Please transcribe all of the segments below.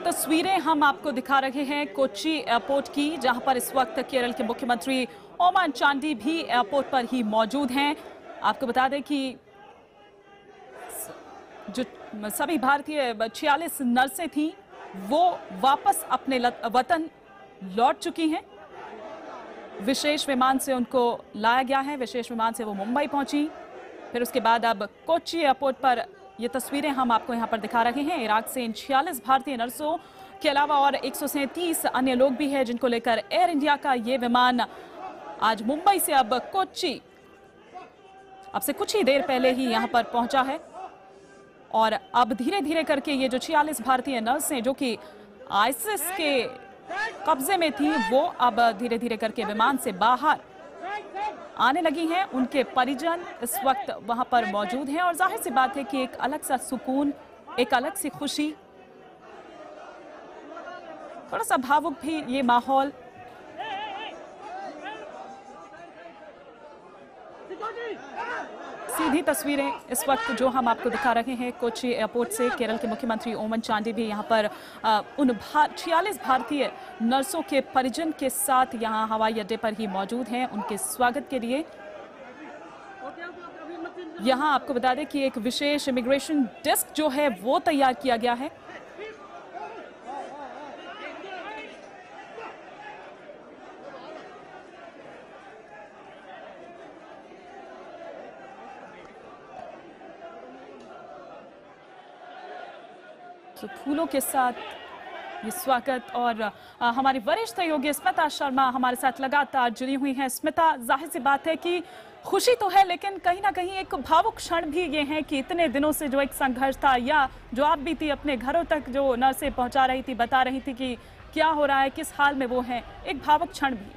तस्वीरें हम आपको दिखा रहे हैं कोच्चि एयरपोर्ट की, जहां पर इस वक्त केरल के मुख्यमंत्री ओमन चांडी भी एयरपोर्ट पर ही मौजूद हैं। आपको बता दें कि जो सभी भारतीय 46 नर्सें थीं वो वापस अपने वतन लौट चुकी हैं। विशेष विमान से उनको लाया गया है, विशेष विमान से वो मुंबई पहुंची। फिर उसके बाद अब कोच्चि एयरपोर्ट पर ये तस्वीरें हम आपको यहाँ पर दिखा रहे हैं। इराक से इन 46 भारतीय नर्सों के अलावा और 137 अन्य लोग भी हैं, जिनको लेकर एयर इंडिया का ये विमान आज मुंबई से अब कोच्चि अब से कुछ ही देर पहले ही यहाँ पर पहुंचा है। और अब धीरे धीरे करके ये जो 46 भारतीय नर्सें जो कि आईएसआईएस के कब्जे में थी, वो अब धीरे धीरे करके विमान से बाहर आने लगी हैं। उनके परिजन इस वक्त वहां पर मौजूद हैं और जाहिर सी बात है कि एक अलग सा सुकून, एक अलग सी खुशी, थोड़ा सा भावुक भी ये माहौल। सीधी तस्वीरें इस वक्त जो हम आपको दिखा रहे हैं कोच्चि एयरपोर्ट से। केरल के मुख्यमंत्री ओमन चांडी भी यहाँ पर उन 46 भारतीय नर्सों के परिजन के साथ यहाँ हवाई अड्डे पर ही मौजूद हैं उनके स्वागत के लिए। यहाँ आपको बता दें कि एक विशेष इमिग्रेशन डेस्क जो है वो तैयार किया गया है। तो फूलों के साथ ये स्वागत और हमारी वरिष्ठ सहयोगी स्मिता शर्मा हमारे साथ लगातार जुड़ी हुई हैं। स्मिता, जाहिर सी बात है कि खुशी तो है, लेकिन कहीं ना कहीं एक भावुक क्षण भी ये है कि इतने दिनों से जो एक संघर्ष था, या जो आप भी थी अपने घरों तक जो नर्सें पहुंचा रही थी, बता रही थी कि क्या हो रहा है, किस हाल में वो हैं, एक भावुक क्षण भी।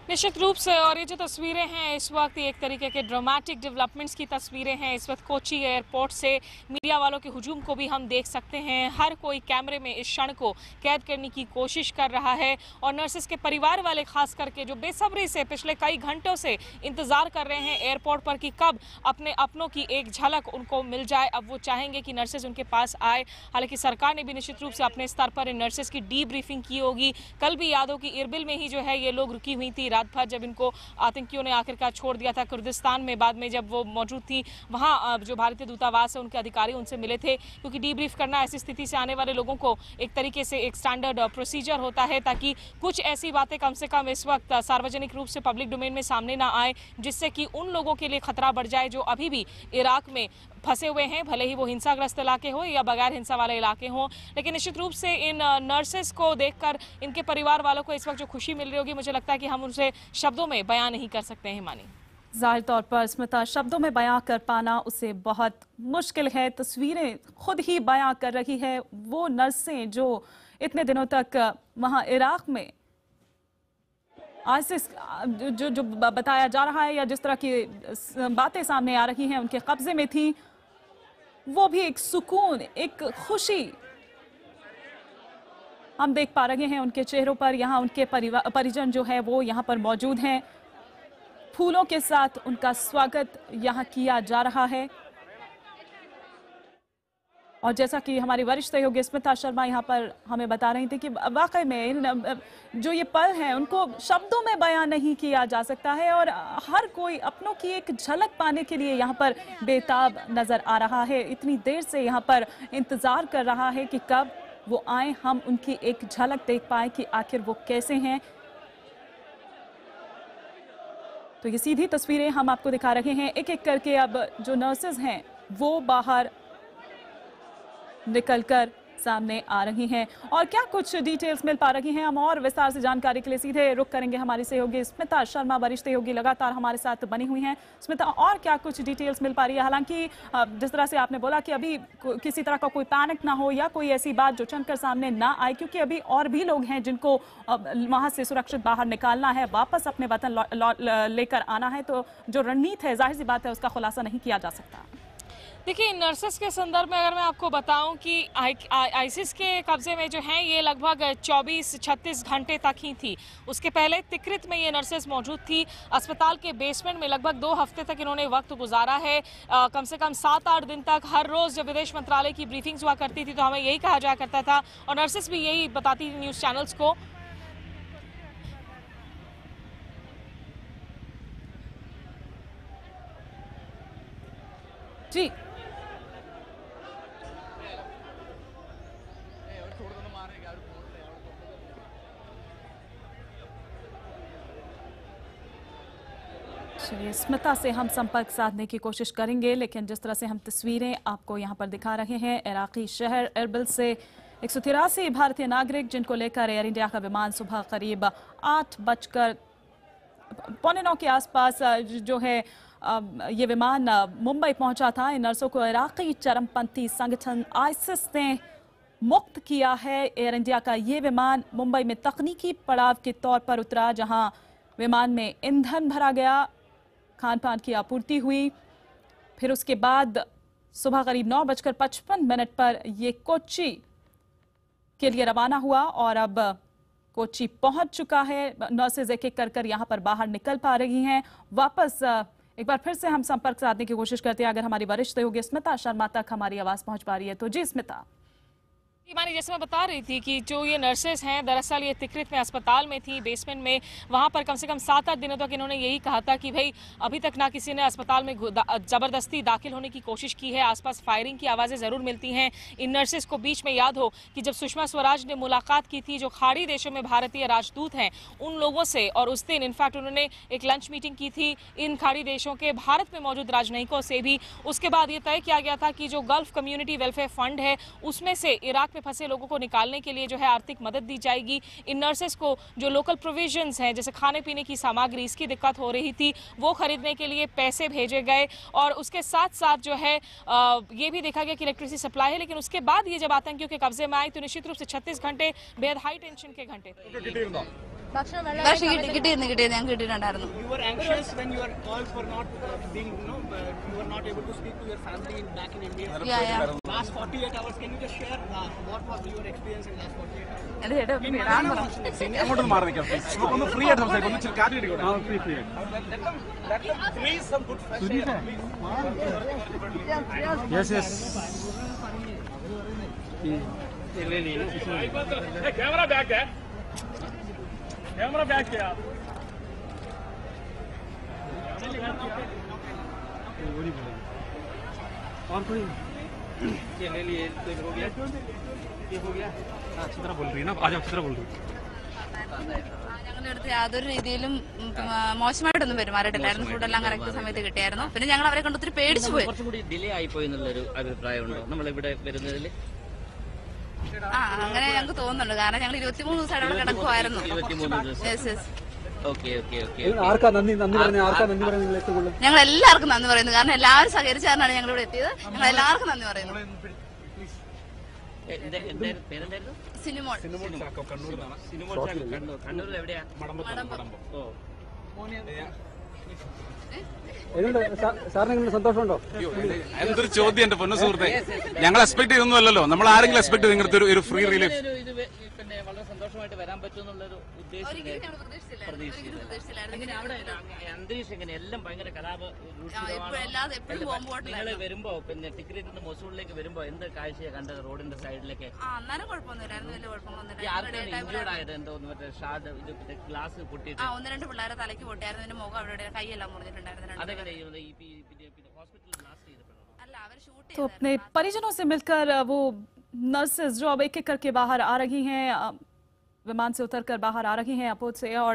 निश्चित रूप से। और ये जो तस्वीरें हैं इस वक्त एक तरीके के ड्रामेटिक डेवलपमेंट्स की तस्वीरें हैं। इस वक्त कोच्चि एयरपोर्ट से मीडिया वालों के हुजूम को भी हम देख सकते हैं। हर कोई कैमरे में इस क्षण को कैद करने की कोशिश कर रहा है और नर्सेस के परिवार वाले खास करके जो बेसब्री से पिछले कई घंटों से इंतजार कर रहे हैं एयरपोर्ट पर कि कब अपने अपनों की एक झलक उनको मिल जाए। अब वो चाहेंगे कि नर्सेज उनके पास आए। हालांकि सरकार ने भी निश्चित रूप से अपने स्तर पर इन नर्सेज की डीब्रीफिंग की होगी। कल भी याद हो कि इरबिल में ही जो है ये लोग रुकी हुई थी रात भर, जब इनको आतंकियों ने आखिरकार छोड़ दिया था कुर्दिस्तान में। बाद में जब वो मौजूद थी वहां जो भारतीय दूतावास है उनके अधिकारी उनसे मिले थे, क्योंकि डीब्रीफ करना ऐसी स्थिति से आने वाले लोगों को एक तरीके से एक स्टैंडर्ड प्रोसीजर होता है, ताकि कुछ ऐसी बातें कम से कम इस वक्त सार्वजनिक रूप से पब्लिक डोमेन में सामने ना आए, जिससे कि उन लोगों के लिए खतरा बढ़ जाए जो अभी भी इराक में फंसे हुए हैं, भले ही वो हिंसाग्रस्त इलाके हो या बगैर हिंसा वाले इलाके हों। लेकिन निश्चित रूप से इन नर्सेस को देखकर इनके परिवार वालों को इस वक्त जो खुशी मिल रही होगी, मुझे लगता है कि हम उनसे शब्दों में बयान नहीं कर सकते हैं। हिमानी, जाहिर तौर पर स्मिता, शब्दों में बयां कर पाना उसे बहुत मुश्किल है। तस्वीरें खुद ही बयां कर रही है। वो नर्सें जो इतने दिनों तक वहां इराक में आईएसआईएस जो बताया जा रहा है या जिस तरह की बातें सामने आ रही हैं उनके कब्जे में थी, वो भी एक सुकून, एक खुशी हम देख पा रहे हैं उनके चेहरों पर। यहाँ उनके परिजन जो है वो यहाँ पर मौजूद हैं। फूलों के साथ उनका स्वागत यहाँ किया जा रहा है। और जैसा कि हमारी वरिष्ठ सहयोगी स्मिता शर्मा यहाँ पर हमें बता रही थी कि वाकई में जो ये पल हैं उनको शब्दों में बयां नहीं किया जा सकता है, और हर कोई अपनों की एक झलक पाने के लिए यहाँ पर बेताब नजर आ रहा है। इतनी देर से यहाँ पर इंतजार कर रहा है कि कब वो आए, हम उनकी एक झलक देख पाए कि आखिर वो कैसे हैं। तो ये सीधी तस्वीरें हम आपको दिखा रहे हैं। एक एक करके अब जो नर्सेज हैं वो बाहर निकलकर सामने आ रही हैं। और क्या कुछ डिटेल्स मिल पा रही हैं, हम और विस्तार से जानकारी के लिए सीधे रुख करेंगे। हमारी सहयोगी स्मिता शर्मा, वरिष्ठ सहयोगी, लगातार हमारे साथ बनी हुई हैं। स्मिता, और क्या कुछ डिटेल्स मिल पा रही है? हालांकि जिस तरह से आपने बोला कि अभी किसी तरह का कोई पैनिक ना हो या कोई ऐसी बात जो चलकर सामने ना आए, क्योंकि अभी और भी लोग हैं जिनको वहां से सुरक्षित बाहर निकालना है, वापस अपने वतन लेकर आना है। तो जो रणनीति है, जाहिर सी बात है, उसका खुलासा नहीं किया जा सकता। देखिए, नर्सेस के संदर्भ में अगर मैं आपको बताऊं कि आईसिस के कब्जे में जो हैं ये लगभग 24-36 घंटे तक ही थी। उसके पहले तिक्रित में ये नर्सेस मौजूद थी। अस्पताल के बेसमेंट में लगभग 2 हफ्ते तक इन्होंने वक्त गुजारा है। कम से कम 7-8 दिन तक हर रोज़ जब विदेश मंत्रालय की ब्रीफिंग्स हुआ करती थी तो हमें यही कहा जाया करता था और नर्सेस भी यही बताती थी न्यूज़ चैनल्स को। जी, चलिए स्मिता से हम संपर्क साधने की कोशिश करेंगे, लेकिन जिस तरह से हम तस्वीरें आपको यहाँ पर दिखा रहे हैं इराकी शहर एरबिल से 183 भारतीय नागरिक जिनको लेकर एयर इंडिया का विमान सुबह करीब 8:15 के आसपास जो है ये विमान मुंबई पहुंचा था। इन नर्सों को इराकी चरमपंथी संगठन आईसिस ने मुक्त किया है। एयर इंडिया का ये विमान मुंबई में तकनीकी पड़ाव के तौर पर उतरा, जहां विमान में ईंधन भरा गया, खान पान की आपूर्ति हुई। फिर उसके बाद सुबह करीब 9:55 पर ये कोच्चि के लिए रवाना हुआ और अब कोच्चि पहुंच चुका है। नर्सेज एक एक कर यहाँ पर बाहर निकल पा रही हैं। वापस एक बार फिर से हम संपर्क साधने की कोशिश करते हैं। अगर हमारी वरिष्ठ सहयोगी स्मिता शर्मा तक हमारी आवाज पहुंच पा रही है तो जी स्मिता। मानी जैसे मैं बता रही थी कि जो ये नर्सेस हैं दरअसल ये तिक्रित में अस्पताल में थी, बेसमेंट में। वहाँ पर कम से कम 7-8 दिनों तक इन्होंने यही कहा था कि भाई अभी तक ना किसी ने अस्पताल में ज़बरदस्ती दाखिल होने की कोशिश की है। आसपास फायरिंग की आवाज़ें ज़रूर मिलती हैं। इन नर्सेस को बीच में याद हो कि जब सुषमा स्वराज ने मुलाकात की थी जो खाड़ी देशों में भारतीय राजदूत हैं उन लोगों से, और उस दिन इनफैक्ट उन्होंने एक लंच मीटिंग की थी इन खाड़ी देशों के भारत में मौजूद राजनयिकों से भी। उसके बाद ये तय किया गया था कि जो गल्फ कम्युनिटी वेलफेयर फंड है उसमें से इराक में फंसे लोगों को निकालने के लिए जो है आर्थिक मदद दी जाएगी। इन नर्सेस को जो लोकल प्रोविजंस हैं जैसे खाने पीने की सामग्री, इसकी दिक्कत हो रही थी, वो खरीदने के लिए पैसे भेजे गए। और उसके साथ साथ जो है ये भी देखा गया कि इलेक्ट्रिसिटी सप्लाई है। लेकिन उसके बाद ये जब आतंकियों के कब्जे में आई तो निश्चित रूप से 36 घंटे बेहद हाई टेंशन के घंटे थे। Last 48 hours, can you just share what was your experience in last 48 hours? free at some good fresh air. Yes. Hey, camera back there. Camera back there. और कोई ये ले लिए तो हो गया, ये हो गया। अच्छी तरह बोल रही है ना, आज अच्छी तरह बोल रही है। ഞങ്ങളുടെ അടുത്ത് യാതൊരു രീതിയിലും മോശമായിട്ടൊന്നും പെരുമാറിയിട്ടില്ലായിരുന്നു. ഫുഡെല്ലാം കറക്റ്റ് സമയത്ത് കിട്ടിയായിരുന്നു. പിന്നെ ഞങ്ങൾ അവരെ കൊണ്ട് ഒത്തിരി പേടിച്ചു പോയി. കുറച്ചുകൂടി ഡിലേ ആയിപ്പോയി എന്നുള്ളൊരു അഭിപ്രായമുണ്ടോ നമ്മളിവിടെ വരുന്നതിൽ? അങ്ങനെ ഞങ്ങൾക്ക് തോന്നുന്നുണ്ട്. കാരണം ഞങ്ങൾ 23 ദിവസം അവിടെ കിടക്കുമായിരുന്നു. 23 ദിവസം. ഞങ്ങൾ എല്ലാവർക്കും നന്ദി പറയുന്നു. കാരണം എല്ലാവരും സഹകരിച്ചാണ് ഞങ്ങൾ ഇവിടെ എത്തിയത്. ഞങ്ങൾ എല്ലാവർക്കും നന്ദി പറയുന്നു. സിനിമോൾ കണ്ണൂരിൽ എവിടെയാ? സന്തോഷമുണ്ടോ? എന്തൊരു ചോദ്യം എന്റെ പൊന്നു സുഹൃത്തെ, ഞങ്ങൾ എക്സ്പെക്ട് ചെയ്തൊന്നുമല്ലല്ലോ. നമ്മൾ ആരെങ്കിലും എക്സ്പെക്ട് ചെയ്ത് ഇങ്ങനത്തെ ഒരു ഫ്രീ റിലീഫ് പിന്നെ വളരെ സന്തോഷമായിട്ട് വരാൻ പറ്റുമെന്നുള്ളൊരു അന്തരീക്ഷം എങ്ങനെ എല്ലാം ഭയങ്കര നിങ്ങൾ വരുമ്പോ പിന്നെ ടിക്കറ്റിൽ നിന്ന് മൊസൂളിലേക്ക് വരുമ്പോ എന്ത് കാഴ്ചയാണ് കണ്ടത്? റോഡിന്റെ സൈഡിലേക്ക് ഇൻജോർഡ് ആയത് എന്തോ മറ്റേ ഷാഡ് ഇത് ഗ്ലാസ് പൊട്ടിയിട്ട് 1-2 പിള്ളേരെ തലയ്ക്ക് പൊട്ടിയായിരുന്നു. മുഖം അവരുടെ കൈയെല്ലാം മുറിഞ്ഞിട്ടുണ്ടായിരുന്നു. അതെങ്ങനെ ഹോസ്പിറ്റലിൽ ബ്ലാസ്റ്റ് ചെയ്തപ്പോഴോ? तो अपने परिजनों से मिलकर वो नर्सेज जो अब एक एक करके बाहर आ रही हैं, विमान से उतरकर बाहर आ रही हैं एयरपोर्ट से, और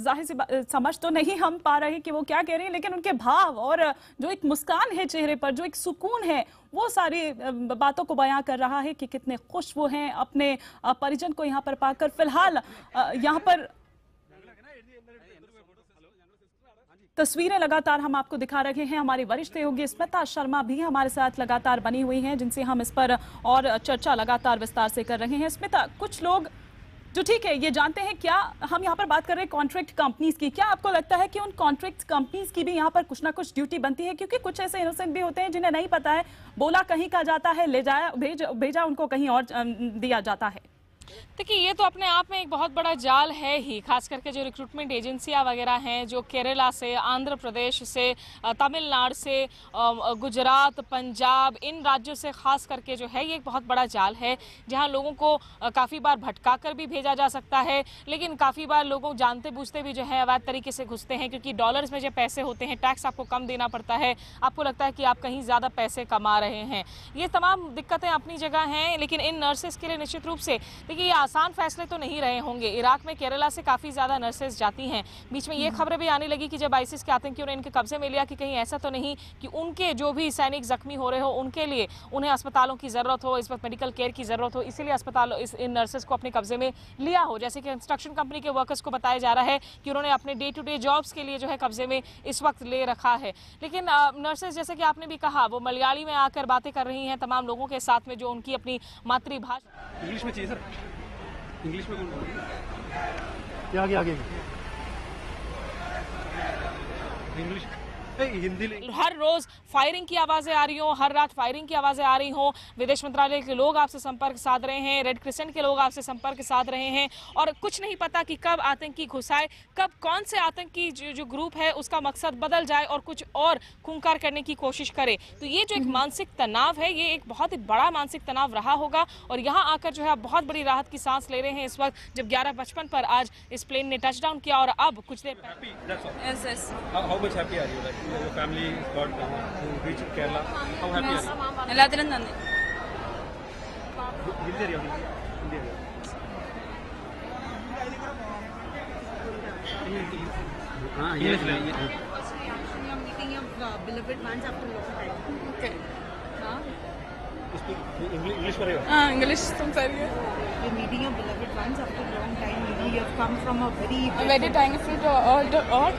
जाहिर सी समझ तो नहीं हम पा रहे कि वो क्या कह रही हैं, लेकिन उनके भाव और जो एक मुस्कान है चेहरे पर, जो एक सुकून है, वो सारी बातों को बयां कर रहा है कि कितने खुश वो हैं अपने परिजन को यहाँ पर पाकर। फिलहाल यहाँ पर तस्वीरें लगातार हम आपको दिखा रहे हैं। हमारी वरिष्ठ सहयोगी स्मिता शर्मा भी हमारे साथ लगातार बनी हुई हैं, जिनसे हम इस पर और चर्चा लगातार विस्तार से कर रहे हैं। स्मिता, कुछ लोग जो ठीक है, ये जानते हैं क्या हम यहाँ पर बात कर रहे हैं कॉन्ट्रैक्ट कंपनीज की, क्या आपको लगता है कि उन कॉन्ट्रैक्ट कंपनीज की भी यहाँ पर कुछ ना कुछ ड्यूटी बनती है? क्योंकि कुछ ऐसे इनोसेंट भी होते हैं जिन्हें नहीं पता है, बोला कहीं का जाता है, ले जाया भेजा उनको कहीं और दिया जाता है। देखिए, ये तो अपने आप में एक बहुत बड़ा जाल है ही, खास करके जो रिक्रूटमेंट एजेंसियां वगैरह हैं जो केरला से, आंध्र प्रदेश से, तमिलनाडु से, गुजरात, पंजाब, इन राज्यों से खास करके जो है ये एक बहुत बड़ा जाल है जहां लोगों को काफ़ी बार भटका कर भी भेजा जा सकता है, लेकिन काफ़ी बार लोगों जानते बूझते भी जो है अवैध तरीके से घुसते हैं, क्योंकि डॉलर्स में जो पैसे होते हैं, टैक्स आपको कम देना पड़ता है, आपको लगता है कि आप कहीं ज़्यादा पैसे कमा रहे हैं। ये तमाम दिक्कतें अपनी जगह हैं, लेकिन इन नर्सेस के लिए निश्चित रूप से देखिए ये आसान फैसले तो नहीं रहे होंगे। इराक में केरला से काफ़ी ज़्यादा नर्सेज जाती हैं। बीच में ये खबरें भी आने लगी कि जब आईसिस के आतंकियों ने इनके कब्जे में लिया कि कहीं ऐसा तो नहीं कि उनके जो भी सैनिक जख्मी हो रहे हो उनके लिए उन्हें अस्पतालों की ज़रूरत हो, इस वक्त मेडिकल केयर की ज़रूरत हो, इसीलिए अस्पताल इन नर्सेज को अपने कब्जे में लिया हो। जैसे कि कंस्ट्रक्शन कंपनी के वर्कर्स को बताया जा रहा है कि उन्होंने अपने डे टू डे जॉब्स के लिए जो है कब्जे में इस वक्त ले रखा है। लेकिन नर्सेज, जैसे कि आपने भी कहा, वो मलयाली में आकर बातें कर रही हैं तमाम लोगों के साथ में जो उनकी अपनी मातृभाषा। इंग्लिश में चाहिए सर, इंग्लिश में कौन? आगे इंग्लिश, हिंदी। हर रोज फायरिंग की आवाजें आ रही हो, हर रात फायरिंग की आवाजें आ रही हो, विदेश मंत्रालय के लोग आपसे संपर्क साध रहे हैं, रेड क्रिसेंट के लोग आपसे संपर्क साध रहे हैं, और कुछ नहीं पता कि कब आतंकी घुसाए, कब कौन से आतंकी जो ग्रुप है उसका मकसद बदल जाए और कुछ और खूंखार करने की कोशिश करे। तो ये जो एक मानसिक तनाव है, ये एक बहुत ही बड़ा मानसिक तनाव रहा होगा, और यहाँ आकर जो है बहुत बड़ी राहत की सांस ले रहे हैं इस वक्त, जब 11:55 पर आज इस प्लेन ने टचडाउन किया और अब कुछ देर Your family got to reach Kerala. How happy are you? എല്ലാത്തിനും നന്ദി. Hindi area. English. I'm meeting your beloved ones after a long time. Okay. Speak English करेगा? हाँ, English संसारिए. We're meeting your beloved ones after a long time. You know, you have come from a Very thankful to all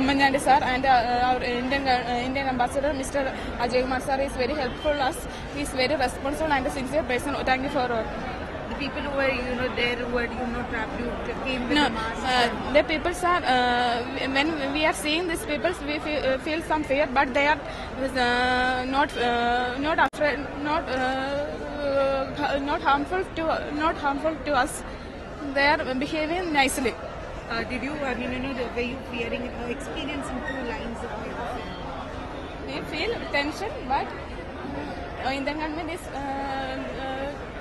Manjandi sir and our Indian ambassador, Mr. Ajay Kumar sir, is very helpful us. He is very responsible and a sincere person. Thank you for all. the people who were, there, who were, trapped, you came with the masks. The people are, when we are seeing these people, we feel some fear, but they are not afraid, not harmful to us. They are behaving nicely. Did you, were you fearing, experiencing 2 lines of We feel tension, but Indian government is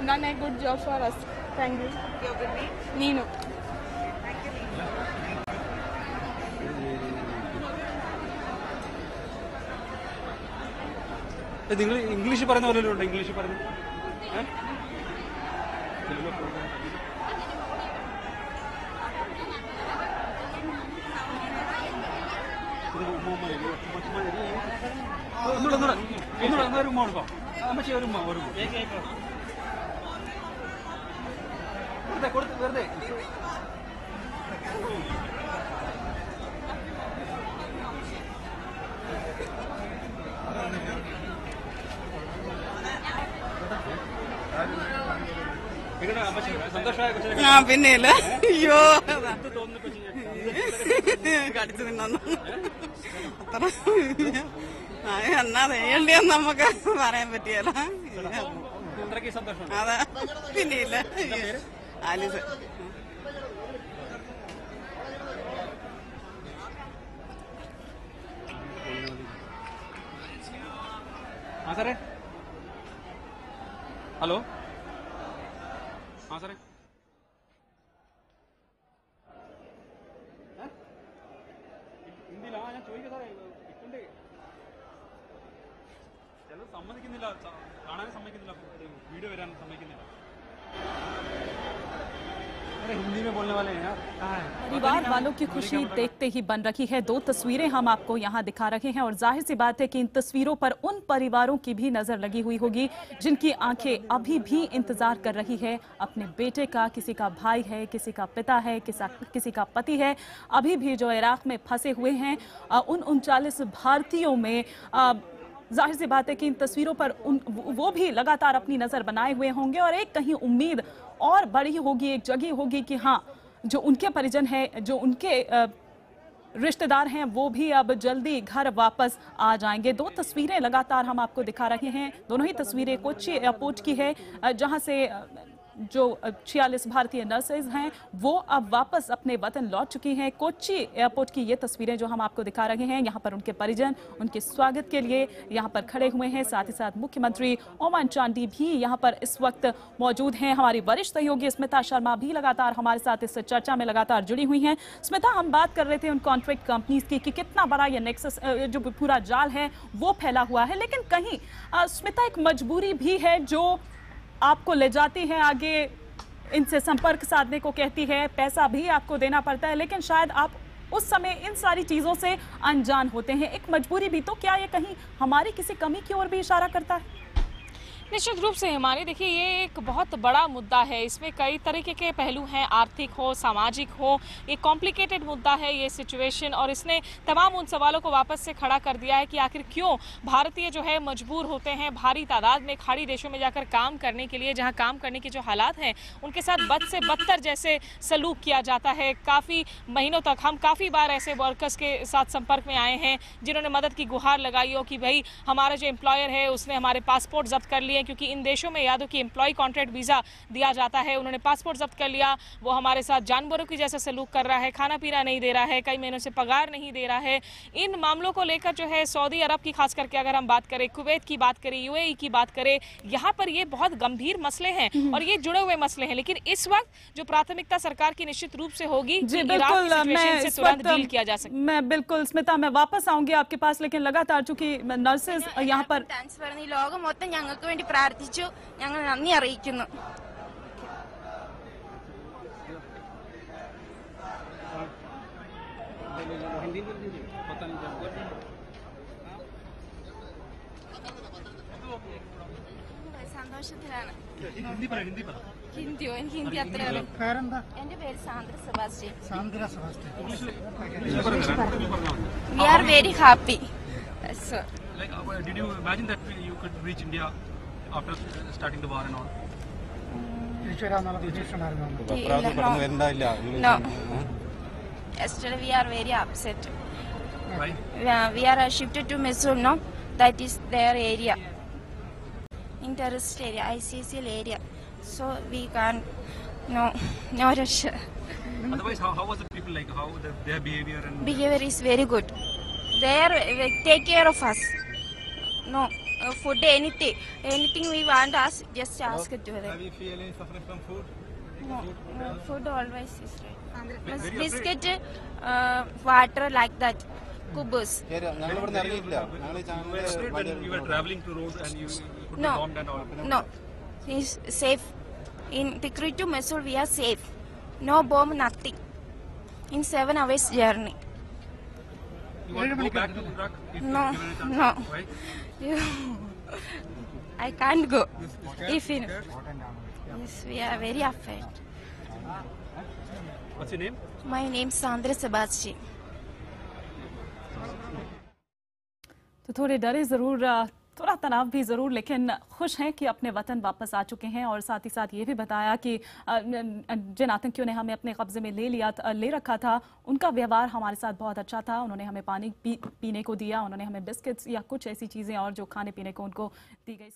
done a good job for us. Thank you. Your good name? Nino. Thank you, Nino. നിങ്ങൾ English പറയുന്ന പോലെ ഉണ്ട് English പറഞ്ഞു ഒന്നുകൂടെ ഒരു ഉമ്മ കൊടുക്കാം അമ്മച്ചി ഒരു ഉമ്മ വെറുതെ പിന്നെയല്ല അയ്യോ കടിച്ചു തിന്നു അത്ര എന്നാ വേണ്ടിയെന്ന് നമുക്ക് പറയാൻ പറ്റിയല്ല അതാ പിന്നെയില്ല ആലിസ് സാറേ ഹലോ സാറേ ഹിന്ദിയിലാ ഞാൻ ചോദിക്കാം സാറേ ഇട്ടുണ്ട് ചിലർ സമ്മതിക്കുന്നില്ല കാണാൻ സമ്മതിക്കുന്നില്ല വീഡിയോ വരാൻ സമ്മതിക്കുന്നില്ല हिंदी में बोलने वाले हैं परिवार वालों की खुशी देखते ही बन रखी है। 2 तस्वीरें हम आपको यहाँ दिखा रहे हैं और जाहिर सी बात है कि इन तस्वीरों पर उन परिवारों की भी नजर लगी हुई होगी जिनकी आंखें अभी भी इंतजार कर रही है अपने बेटे का। किसी का भाई है, किसी का पिता है, किसी का पति है, अभी भी जो इराक में फंसे हुए हैं। उन 39 भारतीयों में जाहिर सी बात है कि इन तस्वीरों पर वो भी लगातार अपनी नज़र बनाए हुए होंगे और एक कहीं उम्मीद और बड़ी होगी, एक जगह होगी कि हाँ, जो उनके परिजन हैं, जो उनके रिश्तेदार हैं, वो भी अब जल्दी घर वापस आ जाएंगे। दो तस्वीरें लगातार हम आपको दिखा रहे हैं। दोनों ही तस्वीरें कोच्चि एयरपोर्ट की है, जहां से जो 46 भारतीय नर्सेज हैं वो अब वापस अपने वतन लौट चुकी हैं। कोच्चि एयरपोर्ट की ये तस्वीरें जो हम आपको दिखा रहे हैं, यहाँ पर उनके परिजन उनके स्वागत के लिए यहाँ पर खड़े हुए हैं। साथ ही साथ मुख्यमंत्री ओमन चांडी भी यहाँ पर इस वक्त मौजूद हैं। हमारी वरिष्ठ सहयोगी स्मिता शर्मा भी लगातार हमारे साथ इस चर्चा में लगातार जुड़ी हुई हैं। स्मिता, हम बात कर रहे थे उन कॉन्ट्रैक्ट कंपनीज की कि कितना बड़ा ये नेक्सस जो पूरा जाल है वो फैला हुआ है, लेकिन कहीं स्मिता एक मजबूरी भी है जो आपको ले जाती है आगे, इनसे संपर्क साधने को कहती है, पैसा भी आपको देना पड़ता है, लेकिन शायद आप उस समय इन सारी चीज़ों से अनजान होते हैं। एक मजबूरी भी, तो क्या ये कहीं हमारी किसी कमी की ओर भी इशारा करता है? निश्चित रूप से हिमानी, देखिए ये एक बहुत बड़ा मुद्दा है। इसमें कई तरीके के पहलू हैं, आर्थिक हो, सामाजिक हो। ये कॉम्प्लिकेटेड मुद्दा है ये सिचुएशन, और इसने तमाम उन सवालों को वापस से खड़ा कर दिया है कि आखिर क्यों भारतीय जो है मजबूर होते हैं भारी तादाद में खाड़ी देशों में जाकर काम करने के लिए, जहाँ काम करने के जो हालात हैं उनके साथ बद से बदतर जैसे सलूक किया जाता है। काफ़ी महीनों तक हम काफ़ी बार ऐसे वर्कर्स के साथ संपर्क में आए हैं जिन्होंने मदद की गुहार लगाई हो कि भाई हमारा जो एम्प्लॉयर है उसने हमारे पासपोर्ट जब्त कर लिए, क्योंकि इन देशों में याद हो कि एम्प्लॉय कॉन्ट्रैक्ट वीज़ा दिया जाता है। उन्होंने पासपोर्ट जब्त कर लिया, वो हमारे साथ जानवरों की जैसा सलूक कर रहा है, खाना पीना नहीं दे रहा है, कई महीनों से पगार नहीं दे रहा है। इन मामलों को लेकर जो है सऊदी अरब की खास करके अगर हम बात करें, कुवैत की बात करें, यूएई की बात करें, यहाँ पर ये बहुत गंभीर मसले हैं और ये जुड़े हुए मसले हैं। लेकिन इस वक्त जो प्राथमिकता सरकार की निश्चित रूप से होगी जी, इराक की सिचुएशन से तुरंत डील किया जा सके। मैं बिल्कुल स्मिता, मैं वापस आऊंगी आपके पास, लेकिन लगातार चूंकि नर्सेज यहाँ पर ലോകം മൊത്തം ഞങ്ങൾക്ക് വേണ്ടി പ്രാർത്ഥിച്ചു, ഞങ്ങൾ നന്ദി അറിയിക്കുന്നു. സന്തോഷത്തിലാണ്. ഹിന്ദിയോ? എനിക്ക് ഹിന്ദി അത്ര അറിയാം. എന്റെ പേര് Sandra Sebastian. We are very happy. So, did you imagine that you could reach India after starting the war and all? no. Yesterday we are very upset. Why? We are shifted to Mysore, no? That is their area. In terrorist area, ICCL area. So we can't, no rush. Otherwise, how was the people like? How their behavior and Behavior is very good. They take care of us. No, food, anything we want us, just ask it to them. have you feel any suffering from food? No, food always is right. Plus biscuit, water like that. Kubus. When you were traveling to road and you could No. be bombed and all. No, it's safe. In Tikrit to Mysore, we are safe. No bomb, nothing. In 7 hours journey. You want to go back to Iraq? If No, given a chance? no. Why? I can't go. If you know. Yes, we are very afraid. What's your name? My name is Sandra Sebastian. तो थोड़े डरे ज़रूर, थोड़ा तनाव भी ज़रूर, लेकिन खुश हैं कि अपने वतन वापस आ चुके हैं। और साथ ही साथ ये भी बताया कि जिन आतंकियों ने हमें अपने कब्जे में ले रखा था, उनका व्यवहार हमारे साथ बहुत अच्छा था। उन्होंने हमें पानी पीने को दिया, उन्होंने हमें बिस्किट्स या कुछ ऐसी चीज़ें और जो खाने पीने को उनको दी गई।